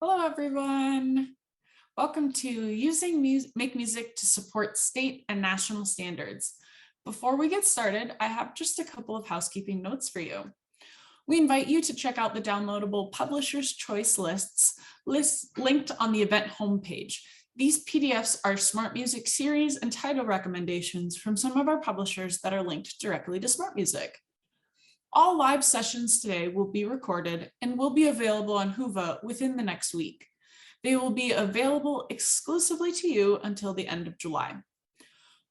Hello, everyone. Welcome to Using Make Music to Support State and National Standards. Before we get started, I have just a couple of housekeeping notes for you. We invite you to check out the downloadable Publisher's Choice lists linked on the event homepage. These PDFs are SmartMusic series and title recommendations from some of our publishers that are linked directly to SmartMusic. All live sessions today will be recorded and will be available on Whova within the next week. They will be available exclusively to you until the end of July.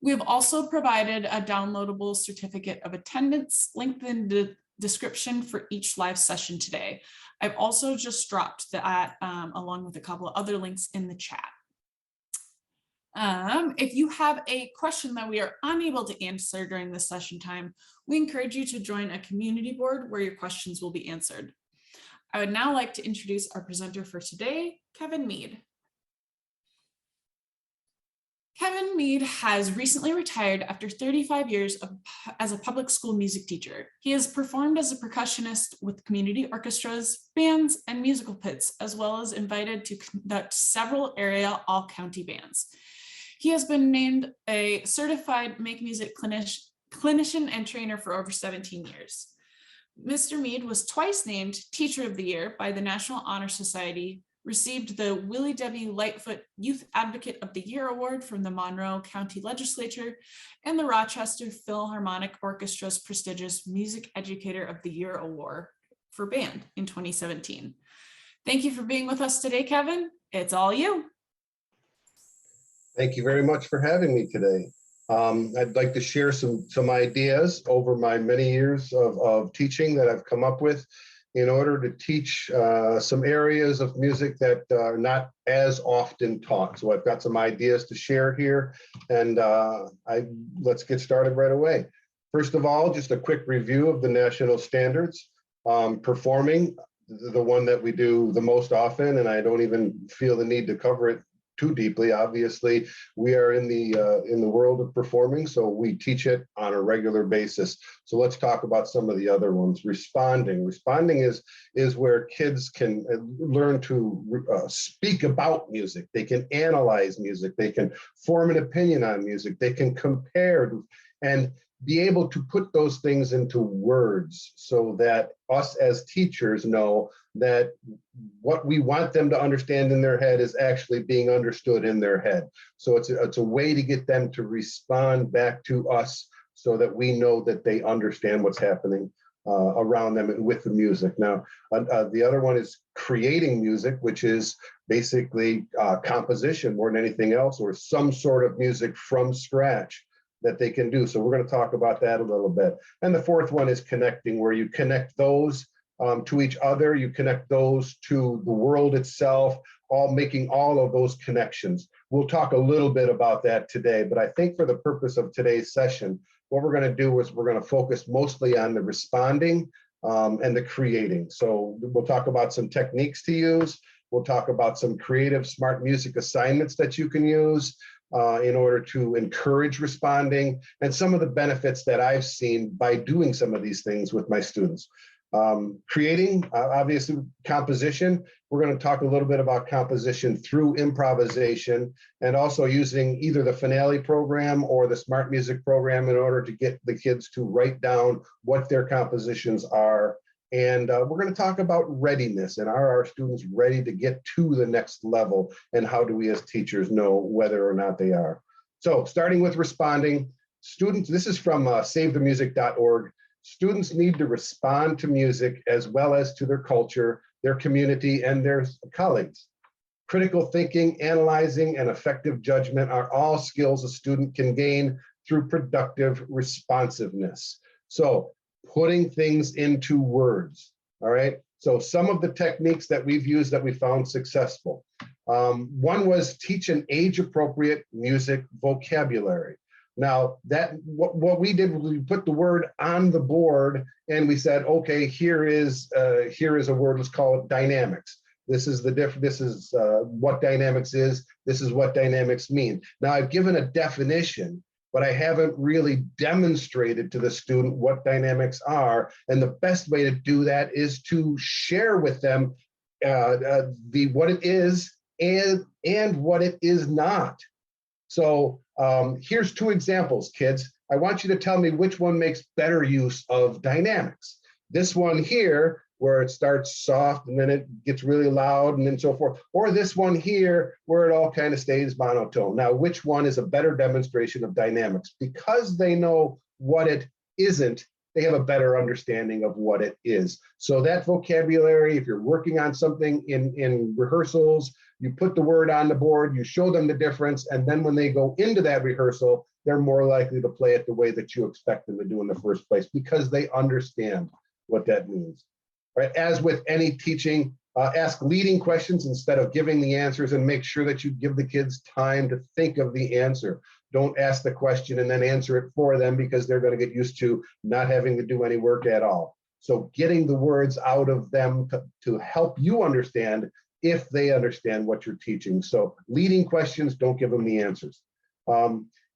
We have also provided a downloadable certificate of attendance linked in the description for each live session today. I've also just dropped that along with a couple of other links in the chat. If you have a question that we are unable to answer during this session time, we encourage you to join a community board where your questions will be answered. I would now like to introduce our presenter for today, Kevin Mead. Kevin Mead has recently retired after 35 years as a public school music teacher. He has performed as a percussionist with community orchestras, bands, and musical pits, as well as invited to conduct several area all-county bands. He has been named a certified MakeMusic clinician and trainer for over 17 years. Mr. Mead was twice named Teacher of the Year by the National Honor Society, received the Willie W. Lightfoot Youth Advocate of the Year Award from the Monroe County Legislature, and the Rochester Philharmonic Orchestra's prestigious Music Educator of the Year Award for Band in 2017. Thank you for being with us today, Kevin. It's all you. Thank you very much for having me today. I'd like to share some ideas over my many years of teaching that I've come up with in order to teach some areas of music that are not as often taught. So I've got some ideas to share here, and let's get started right away. First of all, just a quick review of the national standards. Performing, the one that we do the most often, and I don't even feel the need to cover it too deeply. Obviously, we are in the world of performing, so we teach it on a regular basis. So let's talk about some of the other ones. Responding is where kids can learn to speak about music. They can analyze music. They can form an opinion on music. They can compare and be able to put those things into words so that us as teachers know that what we want them to understand in their head is actually being understood in their head. So it's a way to get them to respond back to us so that we know that they understand what's happening around them with the music. Now, the other one is creating music, which is basically composition more than anything else, or some sort of music from scratch that they can do. So we're going to talk about that a little bit. And the fourth one is connecting, where you connect those to each other, you connect those to the world itself, making all of those connections. We'll talk a little bit about that today, but I think for the purpose of today's session, what we're going to do is we're going to focus mostly on the responding and the creating. So we'll talk about some techniques to use. We'll talk about some creative smart music assignments that you can use in order to encourage responding, and some of the benefits that I've seen by doing some of these things with my students. Creating, obviously, composition. We're going to talk a little bit about composition through improvisation, and also using either the Finale program or the SmartMusic program in order to get the kids to write down what their compositions are. And we're going to talk about readiness, and are our students ready to get to the next level, and how do we as teachers know whether or not they are. So starting with responding, students, this is from savethemusic.org. Students need to respond to music as well as to their culture, their community, and their colleagues. Critical thinking, analyzing, and effective judgment are all skills a student can gain through productive responsiveness. So putting things into words, all right? So some of the techniques that we've used that we found successful. One was teach an age-appropriate music vocabulary. Now, what we did was we put the word on the board and we said, okay, here is a word, let's call it dynamics. This is what dynamics is. This is what dynamics mean. Now, I've given a definition, but I haven't really demonstrated to the student what dynamics are. And the best way to do that is to share with them the what it is and what it is not. So here's two examples, kids. I want you to tell me which one makes better use of dynamics. This one here, where it starts soft and then it gets really loud and then so forth, or this one here, where it all kind of stays monotone. Now, which one is a better demonstration of dynamics? Because they know what it isn't, they have a better understanding of what it is. So that vocabulary, if you're working on something in rehearsals, you put the word on the board, you show them the difference, and then when they go into that rehearsal, they're more likely to play it the way that you expect them to do in the first place, because they understand what that means. Right? As with any teaching, ask leading questions instead of giving the answers, and make sure that you give the kids time to think of the answer. Don't ask the question and then answer it for them, because they're going to get used to not having to do any work at all. So getting the words out of them to help you understand if they understand what you're teaching. So leading questions, don't give them the answers.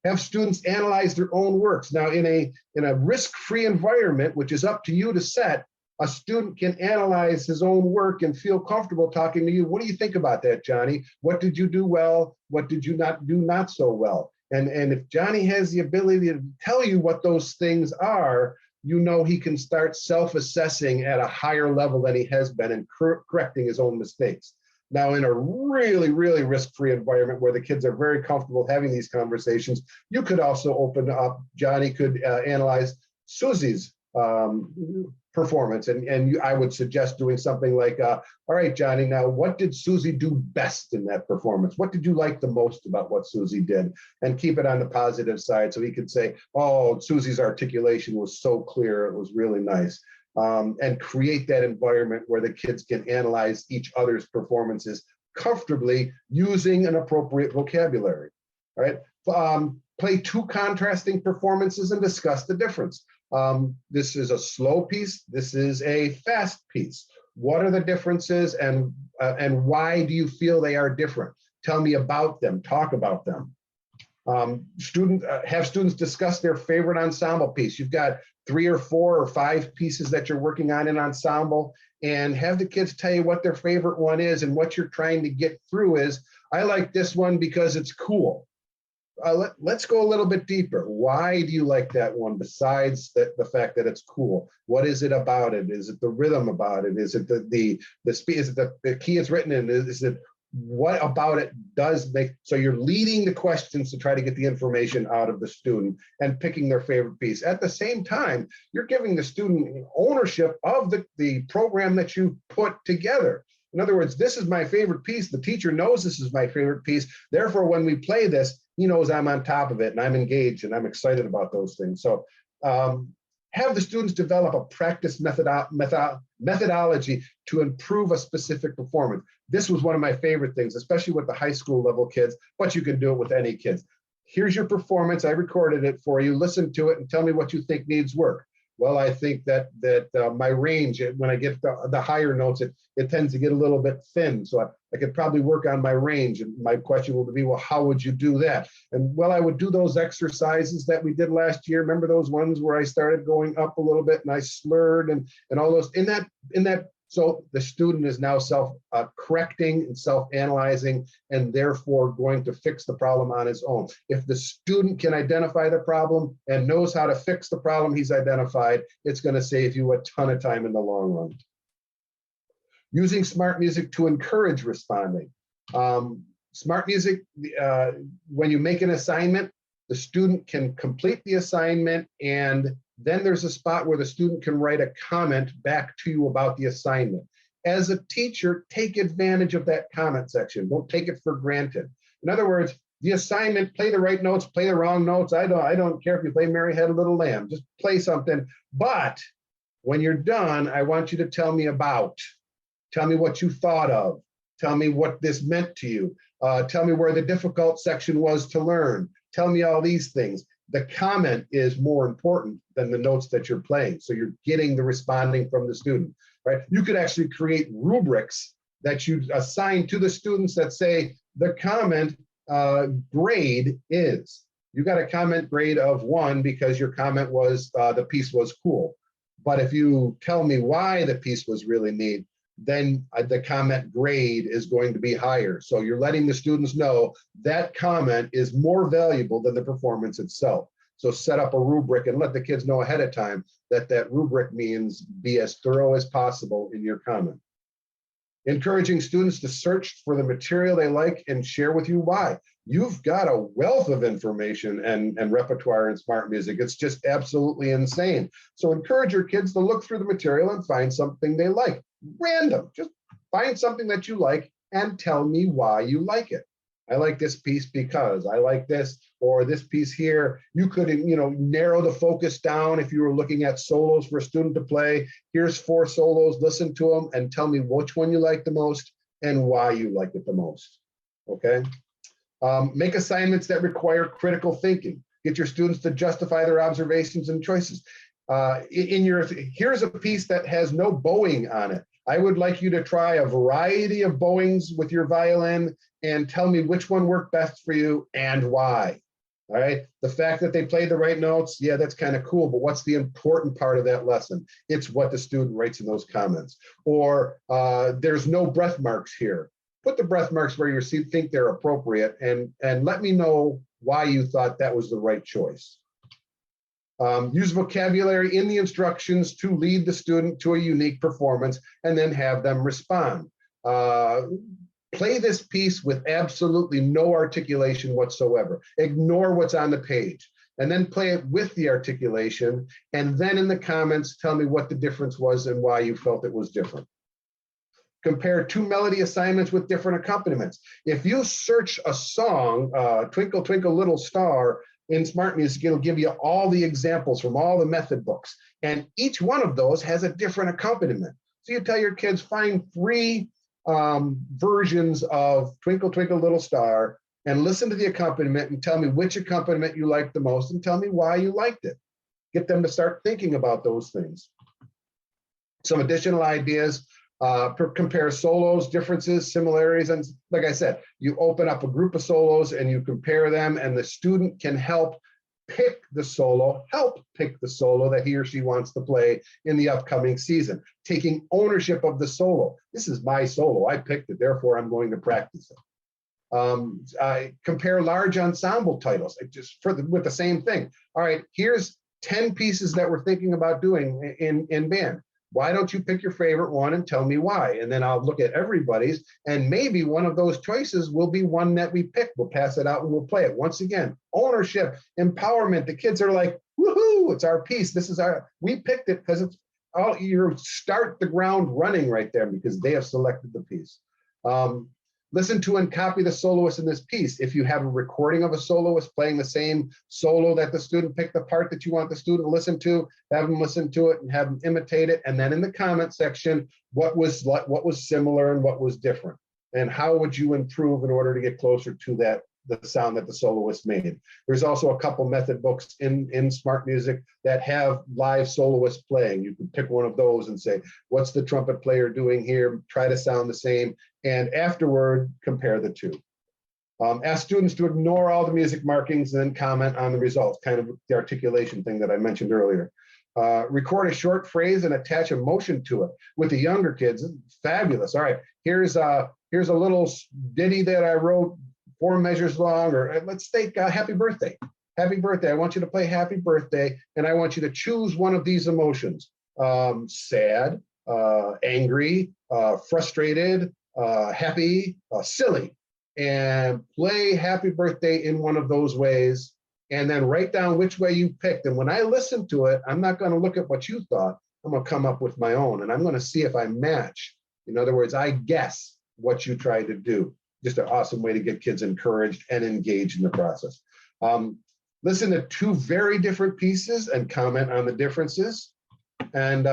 Have students analyze their own works. Now, in a risk-free environment, which is up to you to set, a student can analyze his own work and feel comfortable talking to you. What do you think about that, Johnny? What did you do well? What did you not do not so well? And if Johnny has the ability to tell you what those things are, you know he can start self-assessing at a higher level than he has been and correcting his own mistakes. Now, in a really, really risk-free environment where the kids are very comfortable having these conversations, you could also open up, Johnny could analyze Susie's performance. And I would suggest doing something like, all right, Johnny, now what did Susie do best in that performance? What did you like the most about what Susie did? And keep it on the positive side. So he could say, oh, Susie's articulation was so clear. It was really nice. And create that environment where the kids can analyze each other's performances comfortably using an appropriate vocabulary. All right. Play two contrasting performances and discuss the difference. This is a slow piece. This is a fast piece. What are the differences, and why do you feel they are different? Tell me about them. Talk about them. Have students discuss their favorite ensemble piece. You've got 3 or 4 or 5 pieces that you're working on in ensemble, and have the kids tell you what their favorite one is and what you're trying to get through is, I like this one because it's cool. Let's go a little bit deeper. Why do you like that one besides the fact that it's cool? What is it about it? Is it the rhythm about it? Is it the speed? Is it the key it's written in? Is it what about it does make, so you're leading the questions to try to get the information out of the student and picking their favorite piece. At the same time, you're giving the student ownership of the program that you put together. In other words, this is my favorite piece. The teacher knows this is my favorite piece. Therefore, when we play this, he knows I'm on top of it and I'm engaged and I'm excited about those things. So have the students develop a practice methodology to improve a specific performance. This was one of my favorite things, especially with the high school level kids, but you can do it with any kids. Here's your performance. I recorded it for you. Listen to it and tell me what you think needs work. Well, I think that my range, when I get the higher notes, it tends to get a little bit thin. So I could probably work on my range. And my question would be, well, how would you do that? And well, I would do those exercises that we did last year. Remember those ones where I started going up a little bit and I slurred and all those in that. So the student is now self-correcting and self-analyzing and therefore going to fix the problem on his own. If the student can identify the problem and knows how to fix the problem he's identified, it's going to save you a ton of time in the long run. Using SmartMusic to encourage responding. SmartMusic, when you make an assignment, the student can complete the assignment, and then there's a spot where the student can write a comment back to you about the assignment. As a teacher, take advantage of that comment section. Don't take it for granted. In other words, the assignment, play the right notes, play the wrong notes. I don't care if you play Mary Had a Little Lamb, just play something. But when you're done, I want you to tell me what you thought of. Tell me what this meant to you. Tell me where the difficult section was to learn. Tell me all these things. The comment is more important than the notes that you're playing. So you're getting the responding from the student, right? You could actually create rubrics that you assign to the students that say the comment grade is. You got a comment grade of 1 because your comment was the piece was cool. But if you tell me why the piece was really neat, then the comment grade is going to be higher. So you're letting the students know that comment is more valuable than the performance itself. So set up a rubric and let the kids know ahead of time that that rubric means be as thorough as possible in your comment. Encouraging students to search for the material they like and share with you why. You've got a wealth of information and repertoire in SmartMusic. It's just absolutely insane. So encourage your kids to look through the material and find something they like. Random, just find something that you like and tell me why you like it. I like this piece because I like this, or this piece here. You could, narrow the focus down if you were looking at solos for a student to play. Here's 4 solos, listen to them and tell me which one you like the most and why you like it the most, okay? Make assignments that require critical thinking. Get your students to justify their observations and choices. Here's a piece that has no bowing on it. I would like you to try a variety of bowings with your violin and tell me which one worked best for you and why. All right. The fact that they played the right notes, yeah, that's kind of cool. But what's the important part of that lesson? It's what the student writes in those comments. Or there's no breath marks here. Put the breath marks where you think they're appropriate and let me know why you thought that was the right choice. Use vocabulary in the instructions to lead the student to a unique performance and then have them respond. Play this piece with absolutely no articulation whatsoever. Ignore what's on the page and then play it with the articulation. And then in the comments, tell me what the difference was and why you felt it was different. Compare 2 melody assignments with different accompaniments. If you search a song, Twinkle, Twinkle, Little Star, in SmartMusic, it'll give you all the examples from all the method books. And each one of those has a different accompaniment. So you tell your kids, find 3 versions of Twinkle, Twinkle, Little Star and listen to the accompaniment and tell me which accompaniment you liked the most and tell me why you liked it. Get them to start thinking about those things. Some additional ideas. Compare solos, differences, similarities, and like I said, you open up a group of solos and you compare them and the student can help pick the solo that he or she wants to play in the upcoming season, taking ownership of the solo. This is my solo, I picked it, therefore I'm going to practice it. I compare large ensemble titles, with the same thing. All right, here's 10 pieces that we're thinking about doing in band. Why don't you pick your favorite one and tell me why? And then I'll look at everybody's, and maybe one of those choices will be one that we pick. We'll pass it out and we'll play it. Once again, ownership, empowerment. The kids are like, woohoo, it's our piece. We picked it because you start the ground running right there because they have selected the piece. Listen to and copy the soloist in this piece. If you have a recording of a soloist playing the same solo that the student picked the part that you want the student to listen to, have them listen to it and have them imitate it. And then in the comment section, what was similar and what was different? And how would you improve in order to get closer to the sound that the soloist made? There's also a couple method books in SmartMusic that have live soloists playing. You can pick one of those and say, what's the trumpet player doing here? Try to sound the same. And afterward, compare the two. Ask students to ignore all the music markings and then comment on the results, kind of the articulation thing that I mentioned earlier. Record a short phrase and attach emotion to it. With the younger kids, it's fabulous. All right, here's a little ditty that I wrote 4 measures long, or let's take happy birthday. Happy birthday. I want you to play happy birthday, and I want you to choose one of these emotions. Sad, angry, frustrated, happy, silly, and play happy birthday in one of those ways, and then write down which way you picked. And when I listen to it, I'm not going to look at what you thought. I'm going to come up with my own, and I'm going to see if I match. In other words, I guess what you tried to do. Just an awesome way to get kids encouraged and engaged in the process. Listen to 2 very different pieces and comment on the differences, and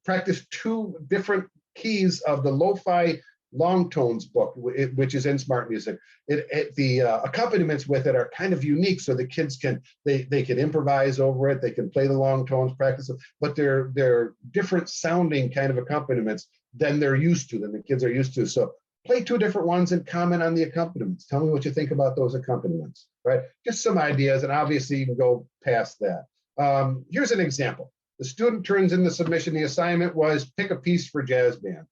practice 2 different keys of the lo-fi long tones book, which is in SmartMusic. The accompaniments with it are kind of unique, so the kids can improvise over it. They can play the long tones, practice it, but they're different sounding kind of accompaniments than the kids are used to. So play 2 different ones and comment on the accompaniments. Tell me what you think about those accompaniments, right? Just some ideas, and obviously you can go past that. Here's an example. The student turns in the submission. The assignment was pick a piece for jazz band.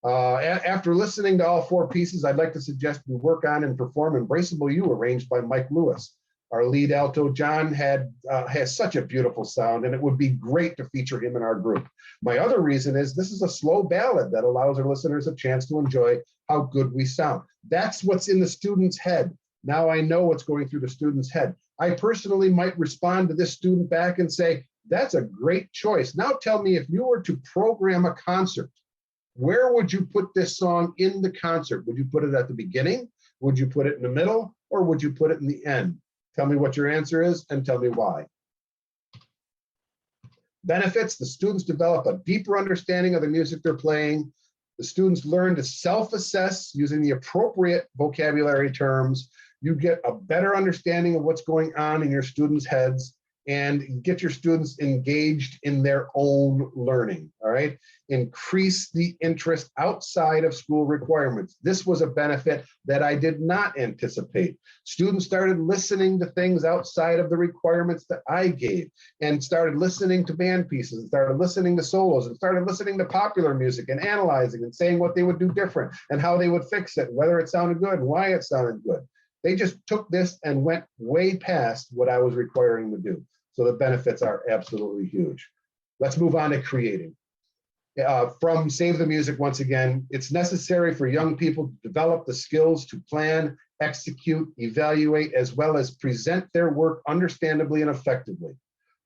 After listening to all four pieces, I'd like to suggest we work on and perform Embraceable You, arranged by Mike Lewis. Our lead alto, John, has such a beautiful sound, and it would be great to feature him in our group. My other reason is this is a slow ballad that allows our listeners a chance to enjoy how good we sound. That's what's in the student's head. Now I know what's going through the student's head. I personally might respond to this student back and say, that's a great choice. Now tell me, if you were to program a concert, where would you put this song in the concert? Would you put it at the beginning? Would you put it in the middle? Or would you put it in the end? Tell me what your answer is and tell me why. Benefits: the students develop a deeper understanding of the music they're playing. The students learn to self-assess using the appropriate vocabulary terms. You get a better understanding of what's going on in your students' heads, and get your students engaged in their own learning, all right? Increase the interest outside of school requirements. This was a benefit that I did not anticipate. Students started listening to things outside of the requirements that I gave, and started listening to band pieces, and started listening to solos, and started listening to popular music, and analyzing and saying what they would do different, and how they would fix it, whether it sounded good, and why it sounded good. They just took this and went way past what I was requiring them to do. So the benefits are absolutely huge. Let's move on to creating. From Save the Music, once again, it's necessary for young people to develop the skills to plan, execute, evaluate, as well as present their work understandably and effectively.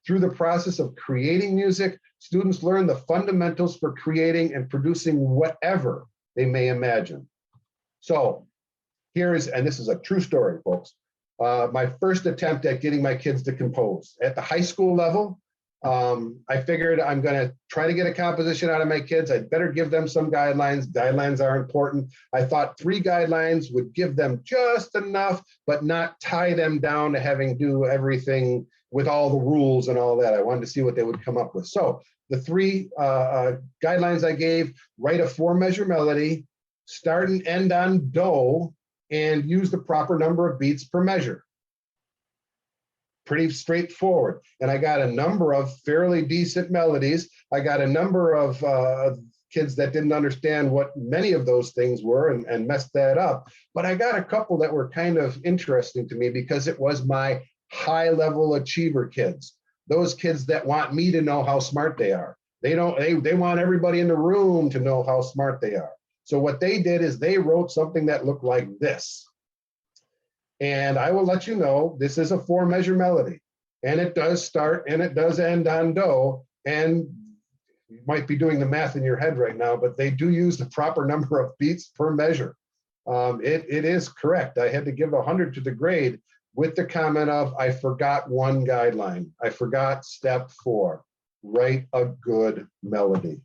Through the process of creating music, students learn the fundamentals for creating and producing whatever they may imagine. So and this is a true story, folks. My first attempt at getting my kids to compose. At the high school level, I figured I'm going to try to get a composition out of my kids. I'd better give them some guidelines. Guidelines are important. I thought 3 guidelines would give them just enough, but not tie them down to having to do everything with all the rules and all that. I wanted to see what they would come up with. So the 3 guidelines I gave: write a 4-measure melody, start and end on do, and use the proper number of beats per measure. Pretty straightforward. And I got a number of fairly decent melodies. I got a number of kids that didn't understand what many of those things were and messed that up. But I got a couple that were kind of interesting to me because it was my high-level achiever kids. Those kids that want me to know how smart they are. They want everybody in the room to know how smart they are. So what they did is they wrote something that looked like this. And I will let you know, this is a 4-measure melody. And it does start and it does end on do. And you might be doing the math in your head right now, but they do use the proper number of beats per measure. It is correct. I had to give 100 to the grade with the comment of, I forgot one guideline. I forgot step 4, write a good melody.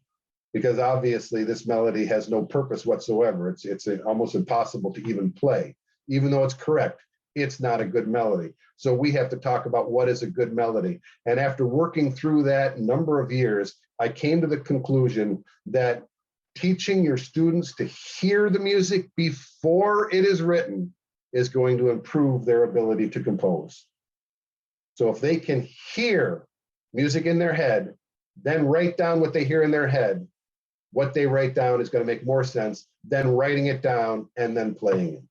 Because obviously this melody has no purpose whatsoever. It's almost impossible to even play. Even though it's correct, it's not a good melody. So we have to talk about what is a good melody. And after working through that number of years, I came to the conclusion that teaching your students to hear the music before it is written is going to improve their ability to compose. So if they can hear music in their head, then write down what they hear in their head, what they write down is going to make more sense than writing it down and then playing it,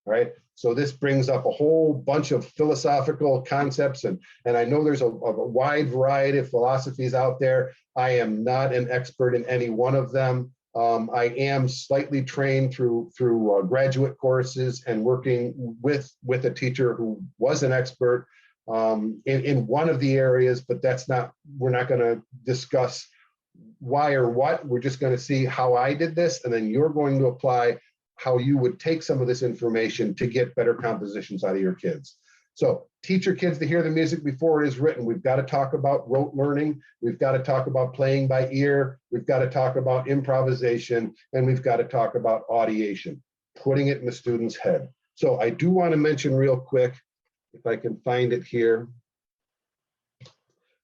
right? So this brings up a whole bunch of philosophical concepts, and I know there's a wide variety of philosophies out there. I am not an expert in any one of them. I am slightly trained through graduate courses and working with a teacher who was an expert in one of the areas, but we're not going to discuss why or what. We're just going to see how I did this, and then you're going to apply how you would take some of this information to get better compositions out of your kids. So teach your kids to hear the music before it is written. We've got to talk about rote learning. We've got to talk about playing by ear. We've got to talk about improvisation, and we've got to talk about audiation, putting it in the student's head. So I do want to mention real quick, if I can find it here,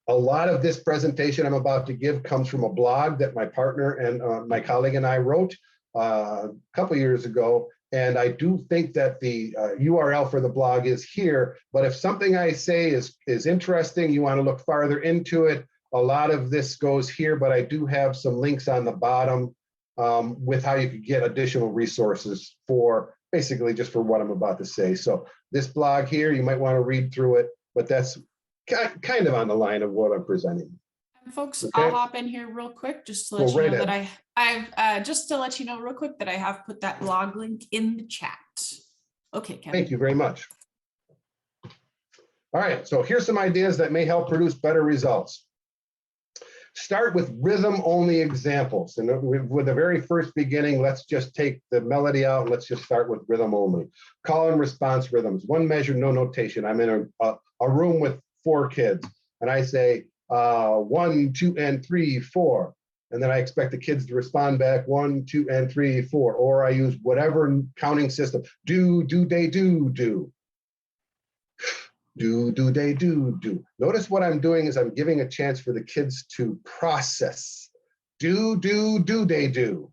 a lot of this presentation I'm about to give comes from a blog that my partner and my colleague and I wrote a couple years ago. And I do think that the URL for the blog is here, but if something I say is interesting, you want to look farther into it, a lot of this goes here, but I do have some links on the bottom with how you could get additional resources for basically just for what I'm about to say. So this blog here, you might want to read through it, but that's kind of on the line of what I'm presenting. And folks, Okay. I'll hop in here real quick just to Go let you right know that ahead. I've just to let you know real quick that I have put that blog link in the chat. Okay, Kevin. Thank you very much. All right, so here's some ideas that may help produce better results. Start with rhythm-only examples. And with the very first beginning, let's just take the melody out and let's just start with rhythm only. Call and response rhythms. One measure, no notation. I'm in a room with 4 kids, and I say 1, 2, and 3, 4. And then I expect the kids to respond back 1, 2, and 3, 4. Or I use whatever counting system. Do, they, do. Do, they, do. Notice what I'm doing is I'm giving a chance for the kids to process. Do, they, do.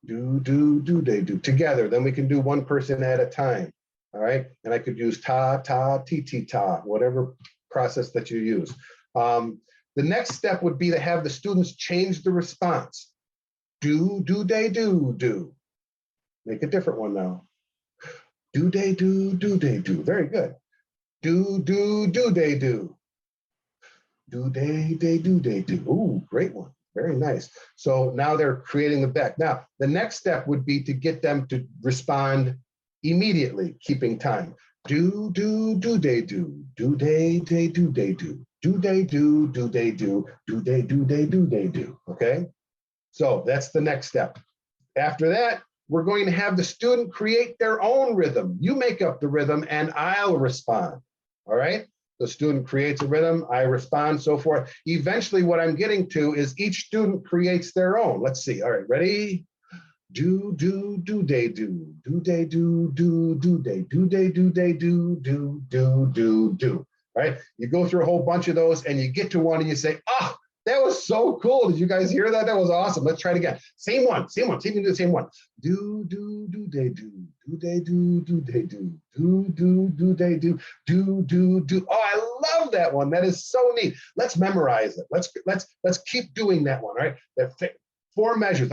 Do, they, do. Together, then we can do one person at a time, all right? And I could use ta, ti, ta, whatever process that you use. The next step would be to have the students change the response. Do, they, do. Make a different one now. Do they do, they do. Very good. Do they do. Do they do, they do. Ooh, great one. Very nice. So now they're creating the back. Now, the next step would be to get them to respond immediately, keeping time. Do they do. Do they do, they do. Do they do, they do. Do they do, they do. Okay? So that's the next step. After that, we're going to have the student create their own rhythm. You make up the rhythm and I'll respond, all right? The student creates a rhythm, I respond, so forth. Eventually what I'm getting to is each student creates their own. Let's see, all right, ready? Do they do. Do they do, they. Do they do, they do. All right, you go through a whole bunch of those and you get to one and you say, oh, that was so cool. Did you guys hear that? That was awesome. Let's try it again. Same one. See if you can do the same one. Do they do. Do they do, they do. Do they do. Oh, I love that one. That is so neat. Let's memorize it. Let's keep doing that one, right? That 4 measures.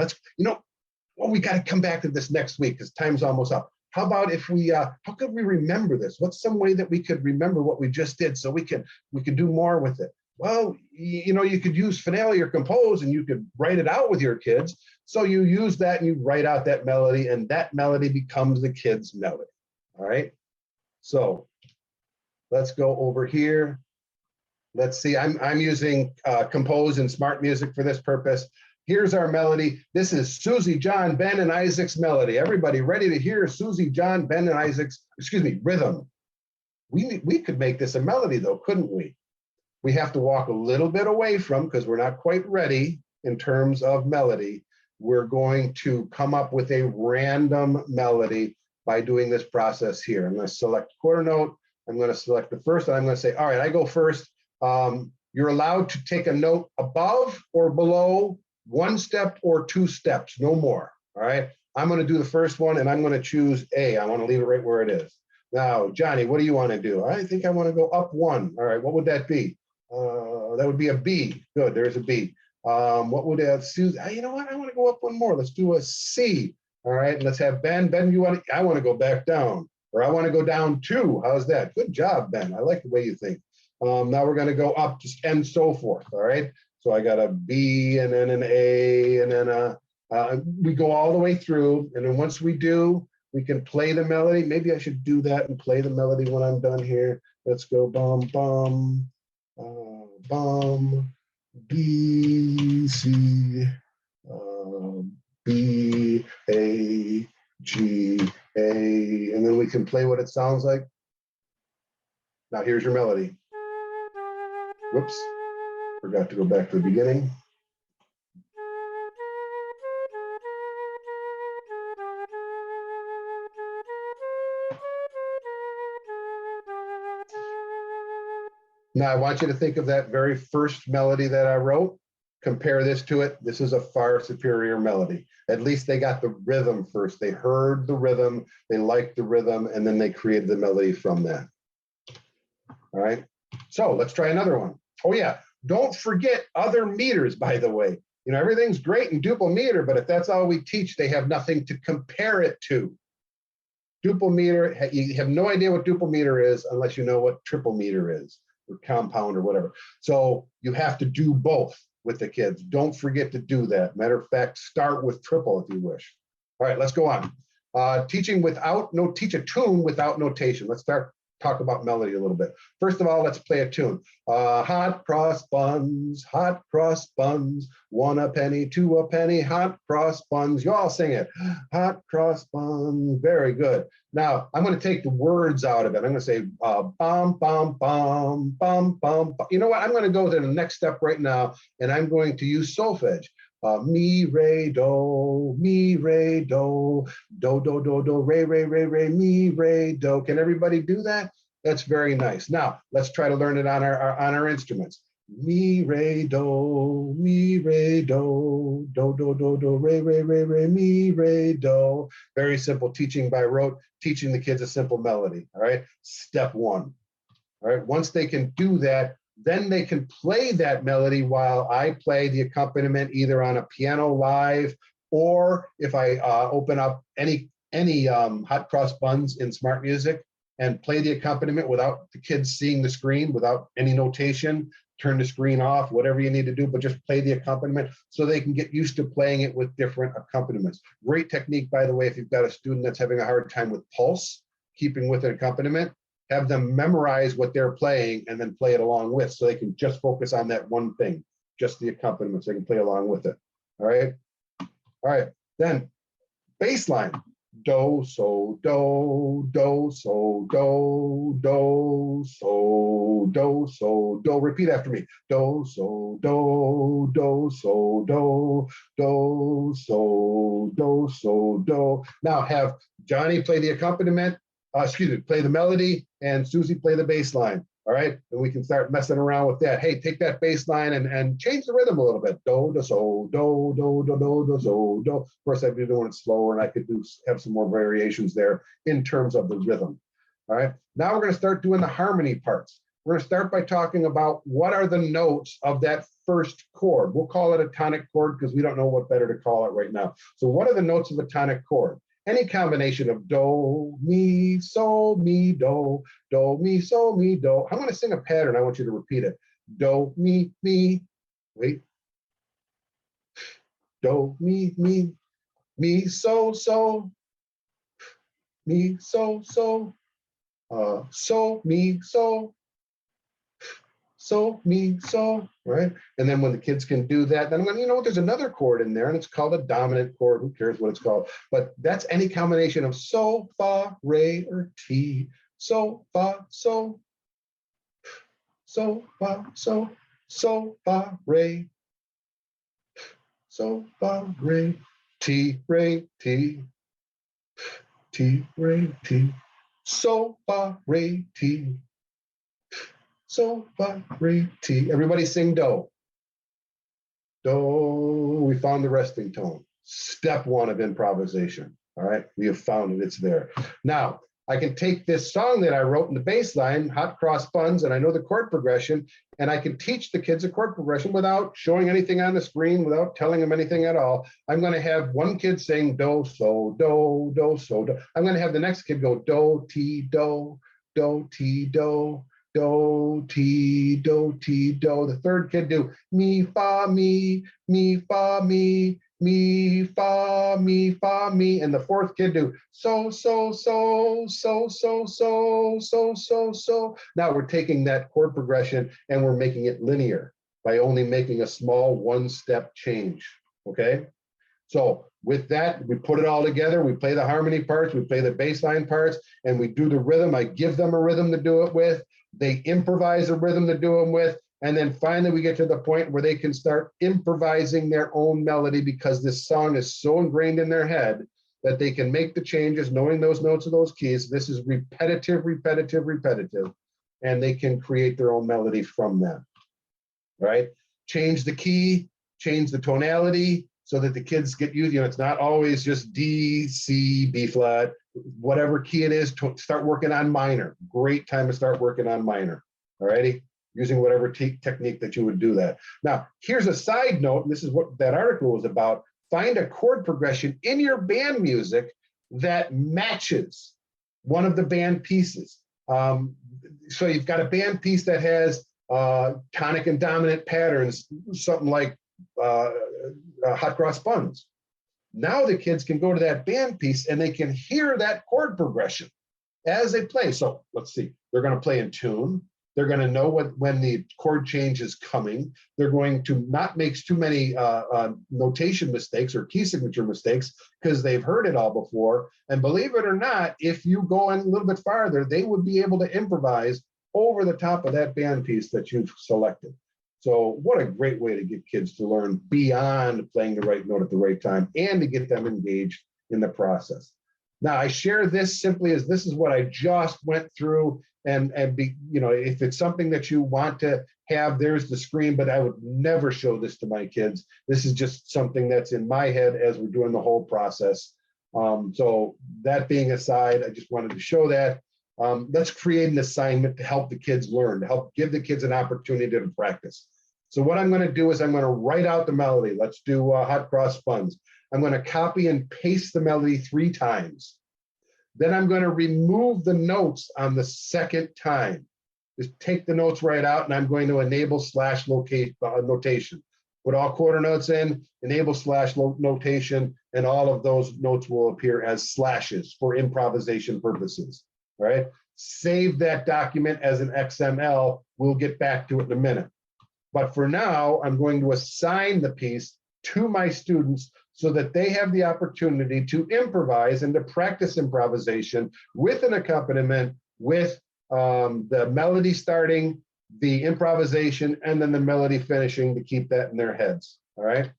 We got to come back to this next week because time's almost up. How about if we, how could we remember this? What's some way that we could remember what we just did so we can do more with it? Well, you could use Finale or Compose and you could write it out with your kids. So you use that and you write out that melody and that melody becomes the kid's melody, all right? So let's go over here. Let's see, I'm using Compose and SmartMusic for this purpose. Here's our melody. This is Susie, John, Ben, and Isaac's melody. Everybody ready to hear Susie, John, Ben, and Isaac's, rhythm. We could make this a melody though, couldn't we? We have to walk a little bit away from, because we're not quite ready in terms of melody. We're going to come up with a random melody by doing this process here. I'm going to select quarter note. I'm going to select the first, and I'm going to say, all right, I go first. You're allowed to take a note above or below 1 step or 2 steps, no more, all right? I'm going to do the first one, and I'm going to choose A. I want to leave it right where it is. Now, Johnny, what do you want to do? I think I want to go up 1. All right, what would that be? That would be a B. Good, there's a B. What would Susan? You know what? I want to go up 1 more. Let's do a C. All right, and let's have Ben. Ben, I want to go back down, or I want to go down 2. How's that? Good job, Ben. I like the way you think. Now we're going to go up and so forth. All right. So I got a B and then an A and then we go all the way through. And then once we do, we can play the melody. Maybe I should do that and play the melody when I'm done here. Let's go bum, bum, bum, B, C, B, A, G, A. And then we can play what it sounds like. Now here's your melody. Whoops, forgot to go back to the beginning. Now I want you to think of that very first melody that I wrote. Compare this to it. This is a far superior melody. At least they got the rhythm first. They heard the rhythm, they liked the rhythm, and then they created the melody from that. All right, so let's try another one. Oh yeah, don't forget other meters, by the way. You know, everything's great in duple meter, but if that's all we teach, they have nothing to compare it to. Duple meter, you have no idea what duple meter is unless you know what triple meter is, or compound or whatever. So you have to do both with the kids. Don't forget to do that. Matter of fact, start with triple if you wish. All right, let's go on. Teach a tune without notation. Let's talk about melody a little bit. First of all, let's play a tune. Hot cross buns, 1 a penny, 2 a penny, hot cross buns. You all sing it. Hot cross buns, very good. Now, I'm going to take the words out of it. I'm going to say bum, bum, bum, bum, bum. You know what? I'm going to go to the next step right now, and I'm going to use solfege. Mi, re, do, do, re, mi, re, do. Can everybody do that? That's very nice. Now, let's try to learn it on our instruments. Mi, re, do, do, re, mi, re, do. Very simple teaching by rote, teaching the kids a simple melody, all right? Step one, all right? Once they can do that, then they can play that melody while I play the accompaniment either on a piano live, or if I open up any hot cross buns in SmartMusic and play the accompaniment without the kids seeing the screen, without any notation, turn the screen off, whatever you need to do, but just play the accompaniment so they can get used to playing it with different accompaniments. Great technique, by the way, if you've got a student that's having a hard time with pulse, keeping with an accompaniment, have them memorize what they're playing and then play it along with, so they can just focus on that one thing, just the accompaniment, so they can play along with it. All right. Then bass line. Do, so, do, do, so, do, do, so, do, so, do. Repeat after me. Do, so, do, do, so, do, do, so, do, so, do. Now have Johnny play the accompaniment, play the melody, and Susie play the bass line. All right, and we can start messing around with that. Hey, take that bass line and change the rhythm a little bit. Do, do, so, do, do, do, do, do, so, do. Of course, I'd be doing it slower, and I could have some more variations there in terms of the rhythm. All right, now we're going to start doing the harmony parts. We're going to start by talking about what are the notes of that first chord. We'll call it a tonic chord because we don't know what better to call it right now. So what are the notes of a tonic chord? Any combination of do, mi, so, mi, do, mi, so, mi, do. I'm going to sing a pattern. I want you to repeat it. Do, mi, wait. Do, mi, so, mi, so, mi, so, mi, so, right? And then when the kids can do that, then when, you know, there's another chord in there, and it's called a dominant chord. Who cares what it's called? But that's any combination of so, fa, re, or ti. So, fa, so, fa, so, fa, re. So, fa, re, ti, re, ti. Ti, re, ti. So, fa, re, ti. So, fa, re, ti. Everybody sing do. Do. We found the resting tone. Step one of improvisation. All right, we have found it. It's there. Now, I can take this song that I wrote in the bass line, Hot Cross Buns, and I know the chord progression, and I can teach the kids a chord progression without showing anything on the screen, without telling them anything at all. I'm going to have one kid sing do, so, do, do, so, do. I'm going to have the next kid go do, ti, do, ti, do. Do, ti, do, ti, do. The third kid do mi, fa, mi, fa, mi, fa, mi. And the fourth kid do so. Now we're taking that chord progression and we're making it linear by only making a small one-step change, okay? So with that, we put it all together. We play the harmony parts, we play the bass line parts, and we do the rhythm. I give them a rhythm to do it with. They improvise a rhythm to do them with. And then finally, we get to the point where they can start improvising their own melody because this song is so ingrained in their head that they can make the changes, knowing those notes of those keys. This is repetitive, and they can create their own melody from them, right? Change the key, change the tonality, so that the kids get used, you know, it's not always just D, C, B flat, whatever key it is, to start working on minor. Great time to start working on minor, all righty? using whatever technique that you would do that. Now, here's a side note, and this is what that article was about. Find a chord progression in your band music that matches one of the band pieces. So you've got a band piece that has tonic and dominant patterns, something like hot cross buns. Now the kids can go to that band piece and they can hear that chord progression as they play. So let's see, they're going to play in tune. They're going to know when the chord change is coming. They're going to not make too many notation mistakes or key signature mistakes because they've heard it all before. And believe it or not, if you go in a little bit farther, they would be able to improvise over the top of that band piece that you've selected. So what a great way to get kids to learn beyond playing the right note at the right time and to get them engaged in the process. Now, I share this simply as this is what I just went through, and be, you know, if it's something that you want to have, there's the screen, but I would never show this to my kids. This is just something that's in my head as we're doing the whole process. So that being aside, I just wanted to show that. Let's create an assignment to help the kids learn, to help give the kids an opportunity to practice. So what I'm going to do is I'm going to write out the melody. Let's do hot cross buns. I'm going to copy and paste the melody 3 times. Then I'm going to remove the notes on the second time. Just take the notes right out, and I'm going to enable / notation. Put all quarter notes in, enable / notation, and all of those notes will appear as slashes for improvisation purposes. All right. Save that document as an XML. We'll get back to it in a minute. But for now, I'm going to assign the piece to my students so that they have the opportunity to improvise and to practice improvisation with an accompaniment, with the melody starting, the improvisation, and then the melody finishing to keep that in their heads. All right.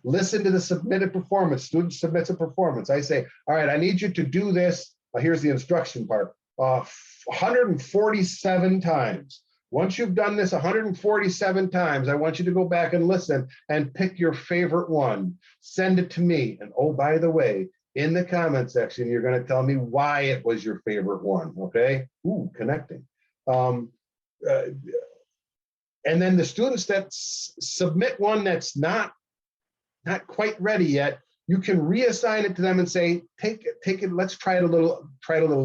Listen to the submitted performance. Student submits a performance. I say, all right, I need you to do this. Here's the instruction part. 147 times. Once you've done this 147 times, I want you to go back and listen and pick your favorite one. Send it to me. And oh, by the way, in the comment section, you're going to tell me why it was your favorite one. Okay? Ooh, connecting. And then the students that submit one that's not quite ready yet, you can reassign it to them and say, take it, let's try it a little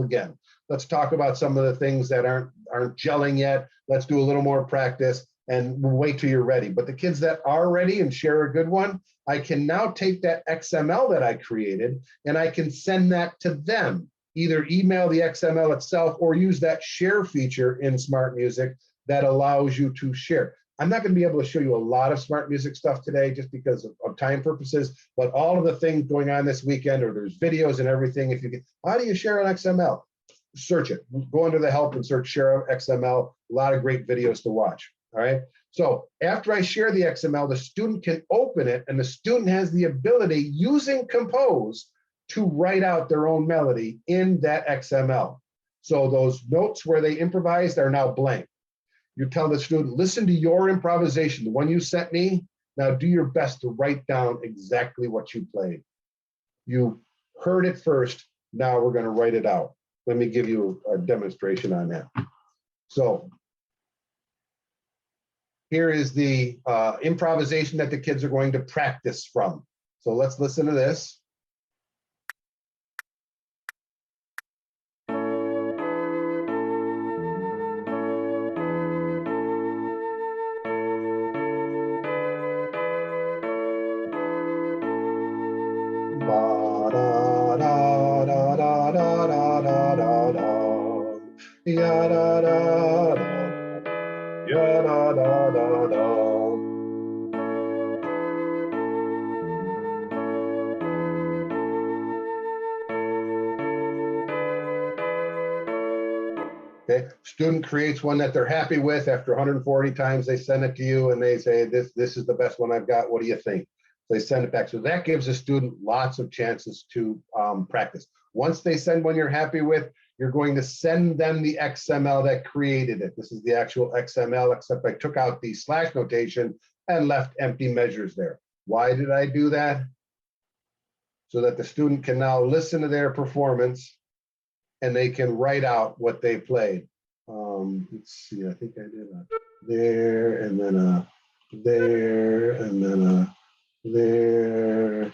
again. Let's talk about some of the things that aren't gelling yet. Let's do a little more practice, and we'll wait till you're ready. But the kids that are ready and share a good one, I can now take that XML that I created and I can send that to them. Either email the XML itself or use that share feature in SmartMusic that allows you to share. I'm not going to be able to show you a lot of SmartMusic stuff today just because of time purposes, but all of the things going on this weekend, or there's videos and everything. If you can, how do you share an XML? Search it. Go under the help and search share XML. A lot of great videos to watch. All right. So after I share the XML, the student can open it, and the student has the ability using Compose to write out their own melody in that XML. So those notes where they improvised are now blank. You tell the student, listen to your improvisation, the one you sent me. Now do your best to write down exactly what you played. You heard it first. Now we're going to write it out. Let me give you a demonstration on that. So here is the improvisation that the kids are going to practice from. So let's listen to this. Ya da da da, ya da da da da. Okay, student creates one that they're happy with. After 140 times, they send it to you and they say, this is the best one I've got. What do you think? So they send it back. So that gives a student lots of chances to practice. Once they send one you're happy with, you're going to send them the XML that created it. This is the actual XML, except I took out the / notation and left empty measures there. Why did I do that? So that the student can now listen to their performance and they can write out what they played. Let's see, I think I did a there, and then a there, and then a there.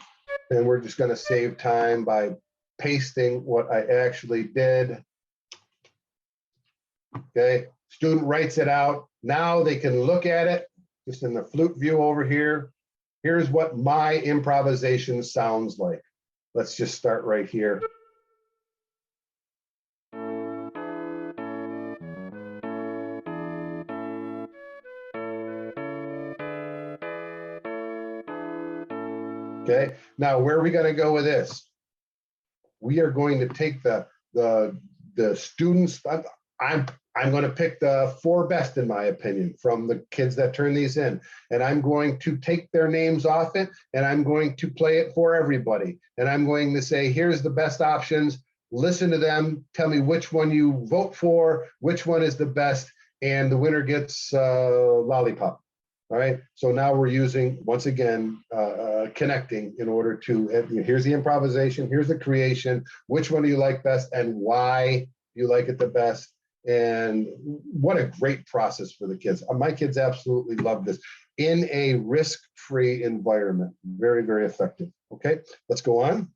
And we're just going to save time by pasting what I actually did. Okay, student writes it out. Now they can look at it just in the flute view over here. Here's what my improvisation sounds like. Let's just start right here. Okay, now where are we going to go with this? We are going to take the students. I'm going to pick the 4 best, in my opinion, from the kids that turn these in. And I'm going to take their names off it, and I'm going to play it for everybody. And I'm going to say, here's the best options. Listen to them. Tell me which one you vote for, which one is the best, and the winner gets lollipop. All right. So now we're using, once again, connecting in order to, here's the improvisation, here's the creation, which one do you like best, and why you like it the best. And what a great process for the kids. My kids absolutely love this in a risk-free environment. Very, very effective. Okay, let's go on.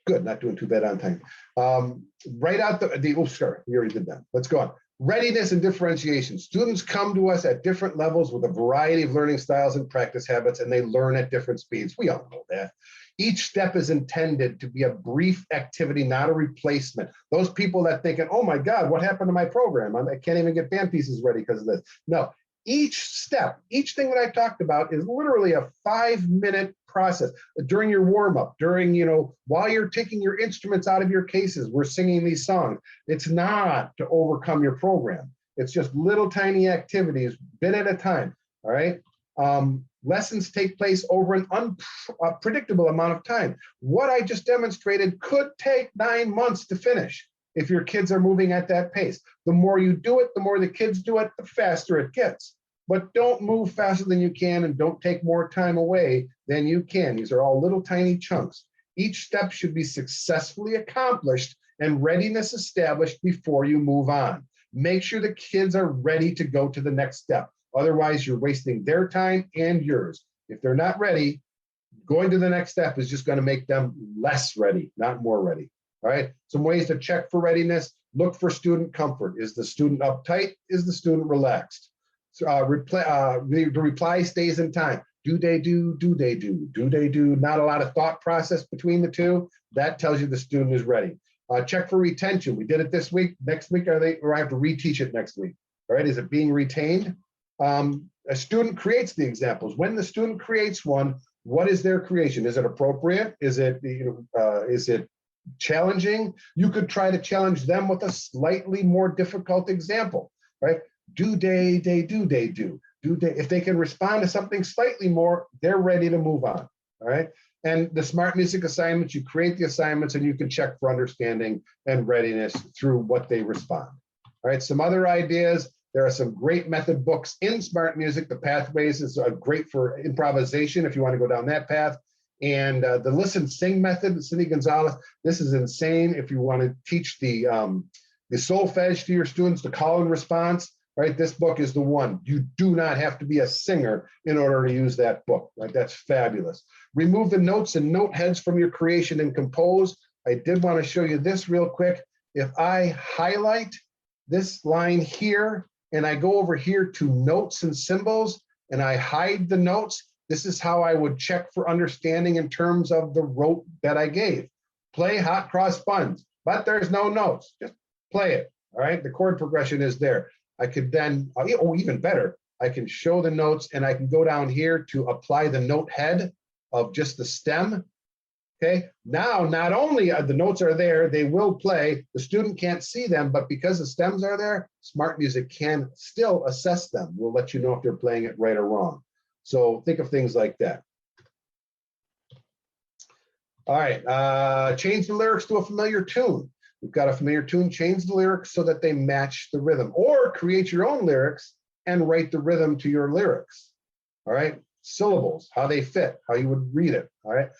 Good, not doing too bad on time. Right out sorry, we already did that. Let's go on. Readiness and differentiation. Students come to us at different levels with a variety of learning styles and practice habits, and they learn at different speeds. We all know that. Each step is intended to be a brief activity, not a replacement. Those people that thinking, oh my God, what happened to my program? I can't even get band pieces ready because of this. No, each step, each thing that I talked about is literally a 5-minute process. During your warm-up, during, while you're taking your instruments out of your cases, we're singing these songs. It's not to overcome your program. It's just little tiny activities, bit at a time, all right? Lessons take place over an unpredictable amount of time. What I just demonstrated could take 9 months to finish if your kids are moving at that pace. The more you do it, the more the kids do it, the faster it gets. But don't move faster than you can, and don't take more time away than you can. These are all little tiny chunks. Each step should be successfully accomplished and readiness established before you move on. Make sure the kids are ready to go to the next step. Otherwise, you're wasting their time and yours. If they're not ready, going to the next step is just going to make them less ready, not more ready. All right. Some ways to check for readiness. Look for student comfort. Is the student uptight? Is the student relaxed? So, the reply stays in time. Do they do? Do they do? Do they do? Not a lot of thought process between the two. That tells you the student is ready. Check for retention. We did it this week. Next week, or I have to reteach it next week. All right. Is it being retained? A student creates the examples. When the student creates one, what is their creation? Is it appropriate? Is it challenging? You could try to challenge them with a slightly more difficult example, right? Do they do? If they can respond to something slightly more, they're ready to move on, all right? And the SmartMusic assignments, you create the assignments and you can check for understanding and readiness through what they respond. All right, some other ideas. There are some great method books in SmartMusic. The Pathways is great for improvisation if you want to go down that path. And the Listen Sing method, Cindy Gonzalez, this is insane if you want to teach the solfege to your students, the call and response, right? This book is the one. You do not have to be a singer in order to use that book, right? That's fabulous. Remove the notes and note heads from your creation and compose. I did want to show you this real quick. If I highlight this line here, and I go over here to notes and symbols, and I hide the notes, this is how I would check for understanding in terms of the rote that I gave. Play hot cross buns, but there's no notes. Just play it, all right? The chord progression is there. I could then, even better, I can show the notes, and I can go down here to apply the note head of just the stem. Okay, now not only are the notes are there, they will play. The student can't see them, but because the stems are there, SmartMusic can still assess them. We'll let you know if they're playing it right or wrong. So think of things like that. All right, change the lyrics to a familiar tune. We've got a familiar tune, change the lyrics so that they match the rhythm, or create your own lyrics and write the rhythm to your lyrics. All right, syllables, how they fit, how you would read it. All right.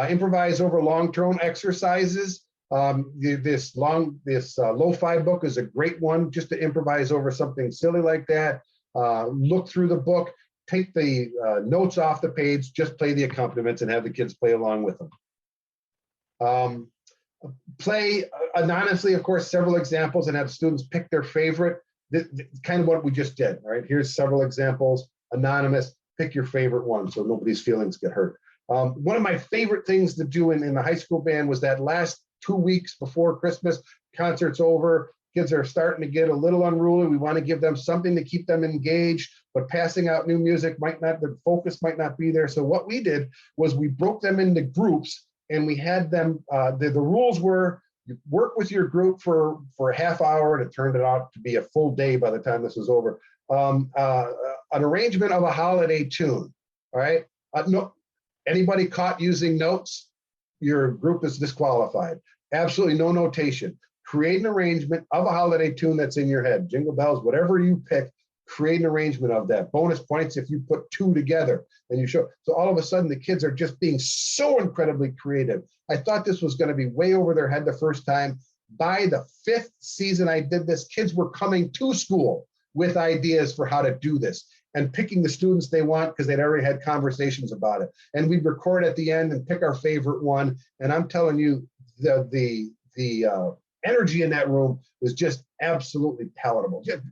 Improvise over long-term exercises. This lo-fi book is a great one just to improvise over something silly like that. Look through the book, take the notes off the page, just play the accompaniments and have the kids play along with them. Play anonymously, of course, several examples and have students pick their favorite. Kind of what we just did, right? Here's several examples, anonymous, pick your favorite one so nobody's feelings get hurt. One of my favorite things to do in the high school band was that last 2 weeks before Christmas, concert's over, kids are starting to get a little unruly. We want to give them something to keep them engaged, but passing out new music might not, the focus might not be there. So what we did was we broke them into groups and we had them, the rules were you work with your group for a half hour, and it turned out to be a full day by the time this was over. An arrangement of a holiday tune, all right? No, anybody caught using notes, your group is disqualified. Absolutely no notation. Create an arrangement of a holiday tune that's in your head. Jingle bells, whatever you pick, create an arrangement of that. Bonus points if you put two together and you show. So all of a sudden the kids are just being so incredibly creative. I thought this was going to be way over their head the first time. By the 5th season I did this, kids were coming to school with ideas for how to do this and picking the students they want because they'd already had conversations about it. And we'd record at the end and pick our favorite one. And I'm telling you, the energy in that room was just absolutely palatable. Just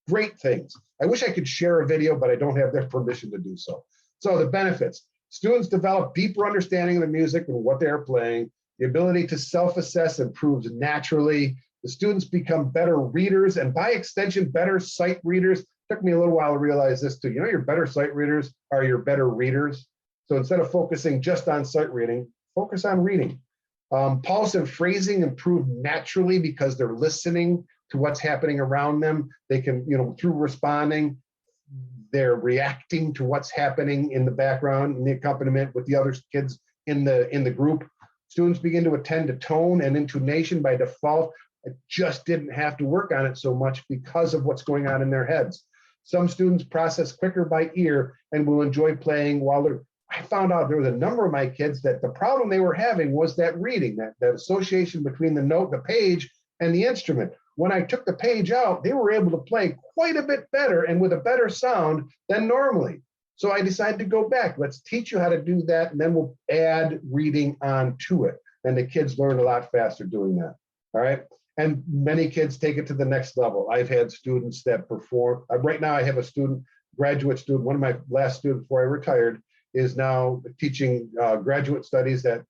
great things. I wish I could share a video, but I don't have their permission to do so. So the benefits: students develop deeper understanding of the music and what they are playing. The ability to self-assess improves naturally. The students become better readers and by extension, better sight readers. Took me a little while to realize this too. You know, your better sight readers are your better readers. So instead of focusing just on sight reading, focus on reading. Pulse and phrasing improve naturally because they're listening to what's happening around them. They can, you know, through responding, they're reacting to what's happening in the background, in the accompaniment with the other kids in the group. Students begin to attend to tone and intonation by default. I just didn't have to work on it so much because of what's going on in their heads. Some students process quicker by ear and will enjoy playing while they're. I found out there was a number of my kids that the problem they were having was that reading, that association between the note, the page, and the instrument. When I took the page out, they were able to play quite a bit better and with a better sound than normally. So I decided to go back. Let's teach you how to do that, and then we'll add reading onto it. And the kids learn a lot faster doing that. All right. And many kids take it to the next level. I've had students that perform. Right now, I have a student, graduate student, one of my last students before I retired, is now teaching graduate studies at,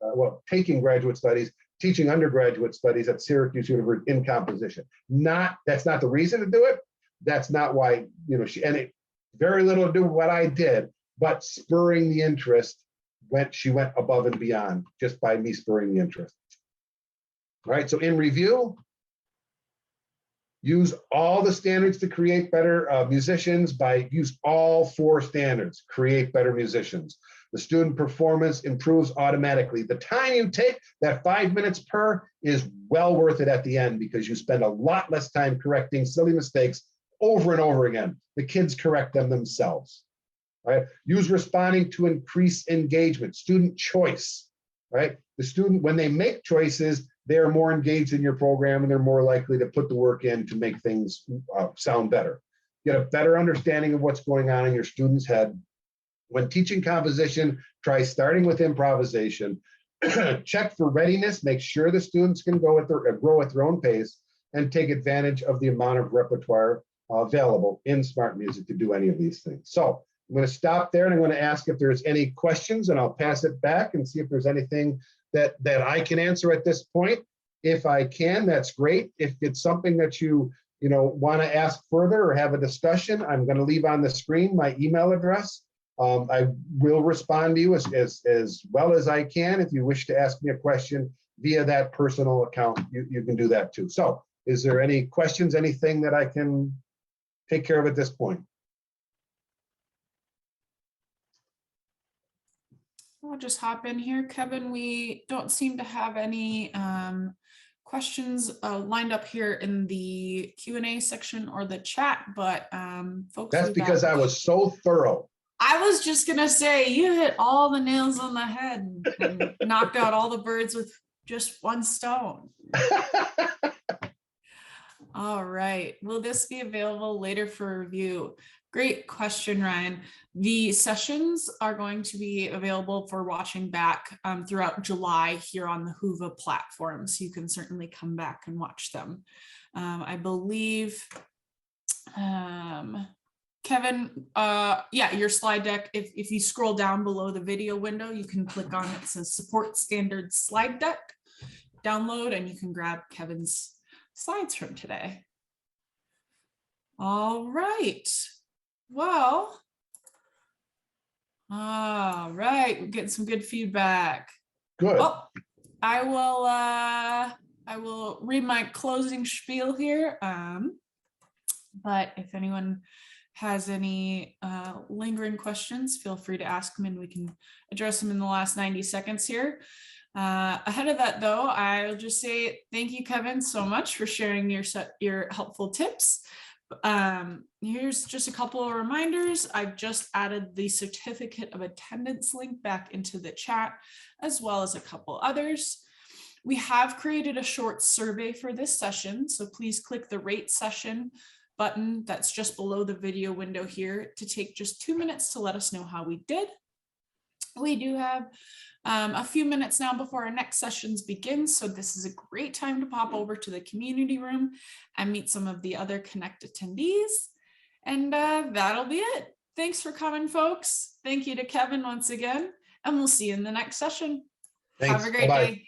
taking graduate studies, teaching undergraduate studies at Syracuse University in composition. That's not the reason to do it. That's not why, you know, it very little to do with what I did, but spurring the interest, she went above and beyond just by me spurring the interest. All right, so in review, use all the standards to create better musicians. Use all 4 standards, create better musicians. The student performance improves automatically. The time you take, that 5 minutes per, is well worth it at the end because you spend a lot less time correcting silly mistakes over and over again. The kids correct them themselves. Right? Use responding to increase engagement. Student choice. Right? The student, when they make choices, they're more engaged in your program and they're more likely to put the work in to make things sound better. Get a better understanding of what's going on in your student's head. When teaching composition, try starting with improvisation. Check for readiness, make sure the students can grow at their own pace, and take advantage of the amount of repertoire available in SmartMusic to do any of these things. So I'm going to stop there and I'm going to ask if there's any questions, and I'll pass it back and see if there's anything that I can answer at this point. If I can, that's great. If it's something that you want to ask further or have a discussion, I'm going to leave on the screen my email address. I will respond to you as well as I can. If you wish to ask me a question via that personal account, you can do that too. So is there any questions, anything that I can take care of at this point? I'll just hop in here, Kevin. We don't seem to have any questions lined up here in the Q&A section or the chat, but folks. That's because I was so thorough. I was just gonna say, you hit all the nails on the head and knocked out all the birds with just one stone. All right. Will this be available later for review? Great question, Ryan. The sessions are going to be available for watching back throughout July here on the Whova platform. So you can certainly come back and watch them. I believe, Kevin, yeah, your slide deck, if you scroll down below the video window, you can click on it. It says support standard slide deck, download, and you can grab Kevin's slides from today. All right. Well, all right, we're getting some good feedback. Good. Well, I will read my closing spiel here. But if anyone has any lingering questions, feel free to ask them and we can address them in the last 90 seconds here. Ahead of that, though, I'll just say thank you, Kevin, so much for sharing your helpful tips. Here's just a couple of reminders. I've just added the certificate of attendance link back into the chat, as well as a couple others. We have created a short survey for this session, so please click the rate session button that's just below the video window here to take just 2 minutes to let us know how we did. We do have a few minutes now before our next sessions begin, so this is a great time to pop over to the community room and meet some of the other Connect attendees. And that'll be it. Thanks for coming, folks. Thank you to Kevin once again, and we'll see you in the next session. Thanks. Have a great Bye-bye. day.